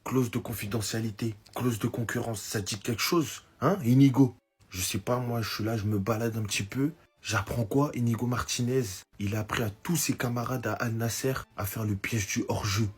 Clause de confidentialité, clause de concurrence, ça dit quelque chose, hein, Inigo? Je sais pas, moi, je suis là, je me balade un petit peu. J'apprends quoi? Inigo Martinez, il a appris à tous ses camarades à Al Nasser à faire le piège du hors-jeu.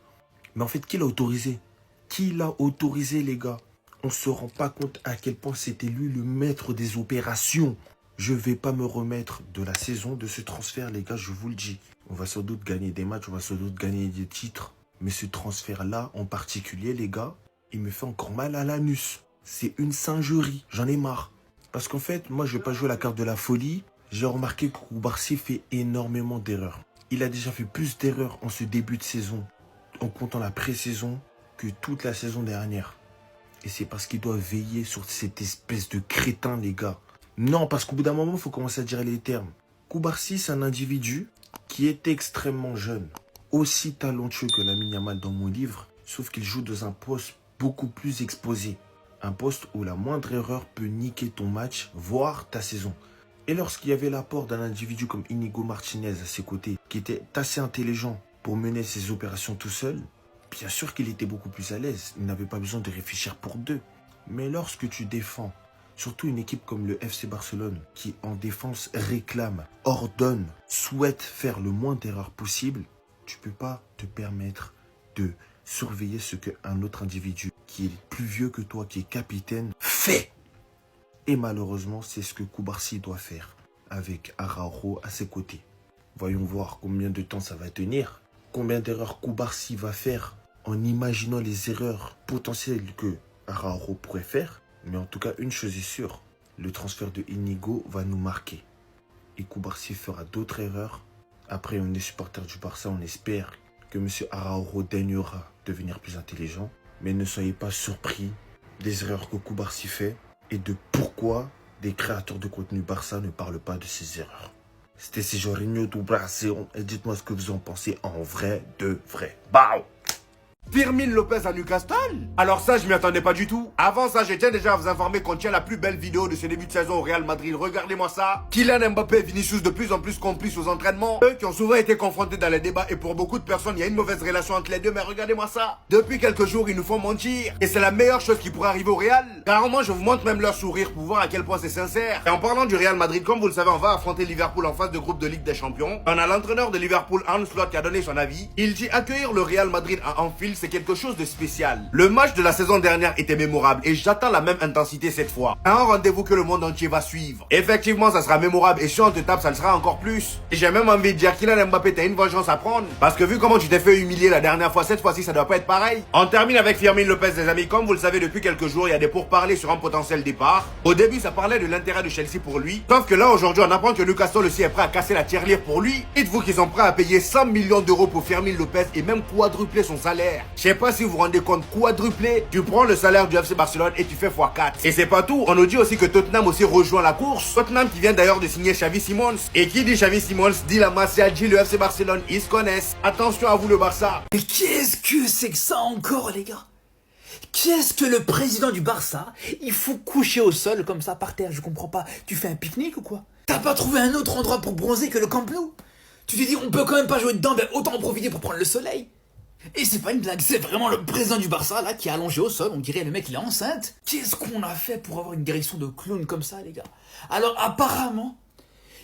Mais en fait, qui l'a autorisé? Qui l'a autorisé, les gars? On se rend pas compte à quel point c'était lui le maître des opérations. Je vais pas me remettre de la saison, de ce transfert, les gars, je vous le dis. On va sans doute gagner des matchs, on va sans doute gagner des titres. Mais ce transfert-là, en particulier, les gars, il me fait encore mal à l'anus. C'est une singerie, j'en ai marre. Parce qu'en fait, moi, je vais pas jouer la carte de la folie. J'ai remarqué que Koubarsi fait énormément d'erreurs. Il a déjà fait plus d'erreurs en ce début de saison, en comptant la pré-saison, que toute la saison dernière. Et c'est parce qu'il doit veiller sur cette espèce de crétin, les gars. Non, parce qu'au bout d'un moment, il faut commencer à dire les termes. Koubarsi, c'est un individu qui est extrêmement jeune, aussi talentueux que Lamine Yamal dans mon livre, sauf qu'il joue dans un poste beaucoup plus exposé. Un poste où la moindre erreur peut niquer ton match, voire ta saison. Et lorsqu'il y avait l'apport d'un individu comme Inigo Martinez à ses côtés, qui était assez intelligent pour mener ses opérations tout seul, bien sûr qu'il était beaucoup plus à l'aise. Il n'avait pas besoin de réfléchir pour deux. Mais lorsque tu défends, surtout une équipe comme le FC Barcelone, qui en défense réclame, ordonne, souhaite faire le moins d'erreurs possible, tu ne peux pas te permettre de surveiller ce qu'un autre individu qui est plus vieux que toi, qui est capitaine, fait. Et malheureusement, c'est ce que Koubarsi doit faire avec Araujo à ses côtés. Voyons voir combien de temps ça va tenir, combien d'erreurs Koubarsi va faire en imaginant les erreurs potentielles que Araujo pourrait faire. Mais en tout cas, une chose est sûre, le transfert de Inigo va nous marquer. Et Koubarsi fera d'autres erreurs. Après, on est supporter du Barça, on espère que M. Araujo daignera devenir plus intelligent. Mais ne soyez pas surpris des erreurs que Koubarsi fait et de pourquoi des créateurs de contenu Barça ne parlent pas de ces erreurs. C'était Jorginho du Brasil et dites-moi ce que vous en pensez en vrai de vrai. Bao! Firmin Lopez à Newcastle? Alors ça, je m'y attendais pas du tout. Avant ça, je tiens déjà à vous informer qu'on tient la plus belle vidéo de ce début de saison au Real Madrid. Regardez-moi ça. Kylian Mbappé et Vinicius de plus en plus complices aux entraînements. Eux qui ont souvent été confrontés dans les débats et pour beaucoup de personnes, il y a une mauvaise relation entre les deux. Mais regardez-moi ça. Depuis quelques jours, ils nous font mentir. Et c'est la meilleure chose qui pourrait arriver au Real. Carrément, je vous montre même leur sourire pour voir à quel point c'est sincère. Et en parlant du Real Madrid, comme vous le savez, on va affronter Liverpool en phase de groupe de Ligue des Champions. On a l'entraîneur de Liverpool, Arne Slot, qui a donné son avis. Il dit accueillir le Real Madrid à Anfield, c'est quelque chose de spécial. Le match de la saison dernière était mémorable et j'attends la même intensité cette fois. Un rendez-vous que le monde entier va suivre. Effectivement, ça sera mémorable et si on te tape, ça le sera encore plus. Et j'ai même envie de dire Kylian Mbappé, t'as une vengeance à prendre. Parce que vu comment tu t'es fait humilier la dernière fois, cette fois-ci, ça doit pas être pareil. On termine avec Firmin Lopez, les amis. Comme vous le savez, depuis quelques jours, il y a des pourparlers sur un potentiel départ. Au début, ça parlait de l'intérêt de Chelsea pour lui. Sauf que là, aujourd'hui, on apprend que Newcastle aussi est prêt à casser la tirelire pour lui. Dites-vous qu'ils sont prêts à payer 100 millions d'euros pour Firmin Lopez et même quadrupler son salaire. Je sais pas si vous vous rendez compte, quadruplé, tu prends le salaire du FC Barcelone et tu fais x4. Et c'est pas tout, on nous dit aussi que Tottenham aussi rejoint la course. Tottenham qui vient d'ailleurs de signer Xavi Simons. Et qui dit Xavi Simons dit la Masia, dit le FC Barcelone, ils se connaissent. Attention à vous le Barça. Mais qu'est-ce que c'est que ça encore, les gars? Qu'est-ce que le président du Barça, il faut coucher au sol comme ça par terre, je comprends pas. Tu fais un pique-nique ou quoi? T'as pas trouvé un autre endroit pour bronzer que le Camp Nou? Tu t'es dit on peut quand même pas jouer dedans, ben autant en profiter pour prendre le soleil. Et c'est pas une blague, c'est vraiment le président du Barça là qui est allongé au sol, on dirait le mec il est enceinte. Qu'est-ce qu'on a fait pour avoir une direction de clown comme ça, les gars? Alors apparemment,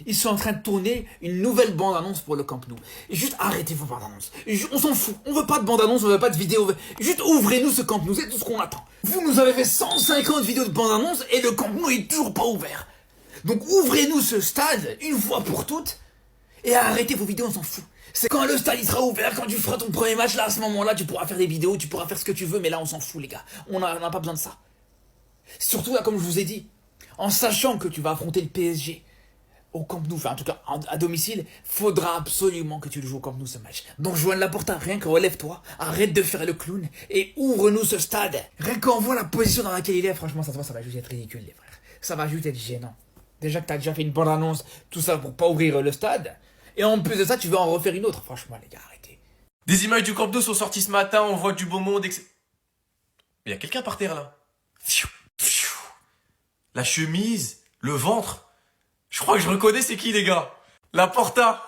ils sont en train de tourner une nouvelle bande-annonce pour le Camp Nou. Et juste arrêtez vos bandes-annonces. On s'en fout, on veut pas de bande-annonce, on veut pas de vidéo. Juste ouvrez-nous ce Camp Nou, c'est tout ce qu'on attend. Vous nous avez fait 150 vidéos de bande-annonce et le Camp Nou est toujours pas ouvert. Donc ouvrez-nous ce stade une fois pour toutes et arrêtez vos vidéos, on s'en fout. C'est quand le stade il sera ouvert, quand tu feras ton premier match, là à ce moment-là tu pourras faire des vidéos, tu pourras faire ce que tu veux, mais là on s'en fout les gars, on n'a pas besoin de ça. Surtout là comme je vous ai dit, en sachant que tu vas affronter le PSG au Camp Nou, enfin en tout cas à domicile, faudra absolument que tu le joues au Camp Nou ce match. Donc Joan Laporta, rien que relève-toi, arrête de faire le clown et ouvre-nous ce stade. Rien qu'on voit la position dans laquelle il est, franchement ça se voit, ça va juste être ridicule les frères. Ça va juste être gênant. Déjà que t'as déjà fait une bonne annonce, tout ça pour pas ouvrir le stade. Et en plus de ça, tu veux en refaire une autre. Franchement, les gars, arrêtez. Des images du Camp Nou sont sorties ce matin, on voit du beau monde, etc. Mais il y a quelqu'un par terre, là. La chemise, le ventre. Je crois que je reconnais c'est qui, les gars? La Porta.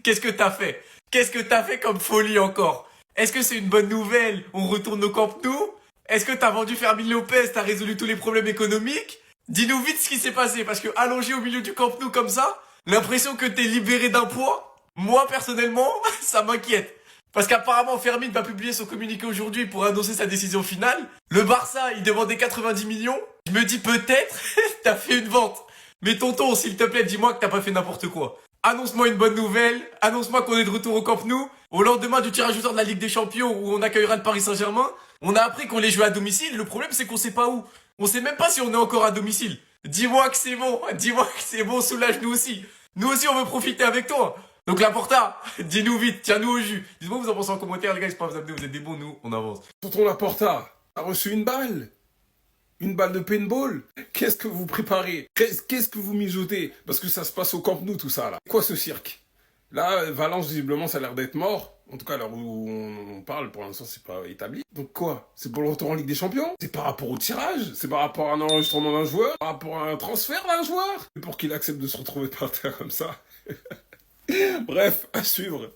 Qu'est-ce que t'as fait? Qu'est-ce que t'as fait comme folie encore? Est-ce que c'est une bonne nouvelle? On retourne au Camp Nou? Est-ce que t'as vendu Fermin Lopez, t'as résolu tous les problèmes économiques? Dis-nous vite ce qui s'est passé, parce que allongé au milieu du Camp Nou comme ça, l'impression que t'es libéré d'un poids, moi personnellement, ça m'inquiète. Parce qu'apparemment Fermin va publier son communiqué aujourd'hui pour annoncer sa décision finale. Le Barça, il demandait 90 millions. Je me dis peut-être, t'as fait une vente. Mais tonton, s'il te plaît, dis-moi que t'as pas fait n'importe quoi. Annonce-moi une bonne nouvelle, annonce-moi qu'on est de retour au Camp Nou. Au lendemain du tirage au sort de la Ligue des Champions où on accueillera le Paris Saint-Germain, on a appris qu'on les jouait à domicile. Le problème, c'est qu'on sait pas où. On sait même pas si on est encore à domicile. Dis-moi que c'est bon, dis-moi que c'est bon, soulage-nous aussi. Nous aussi, on veut profiter avec toi. Donc Laporta, dis-nous vite, tiens-nous au jus. Dites-moi vous en pensez en commentaire, les gars, c'est pas vous abonner, vous êtes des bons, nous, on avance. Tonton Laporta a reçu une balle. Une balle de paintball. Qu'est-ce que vous préparez? Qu'est-ce que vous mijotez? Parce que ça se passe au Camp Nou, tout ça, là. Quoi, ce cirque? Là, Valence, visiblement, ça a l'air d'être mort. En tout cas, à l'heure où on parle, pour l'instant, c'est pas établi. Donc quoi? C'est pour le retour en Ligue des Champions? C'est par rapport au tirage? C'est par rapport à un enregistrement d'un joueur? Par rapport à un transfert d'un joueur? C'est pour qu'il accepte de se retrouver par terre comme ça. Bref, à suivre.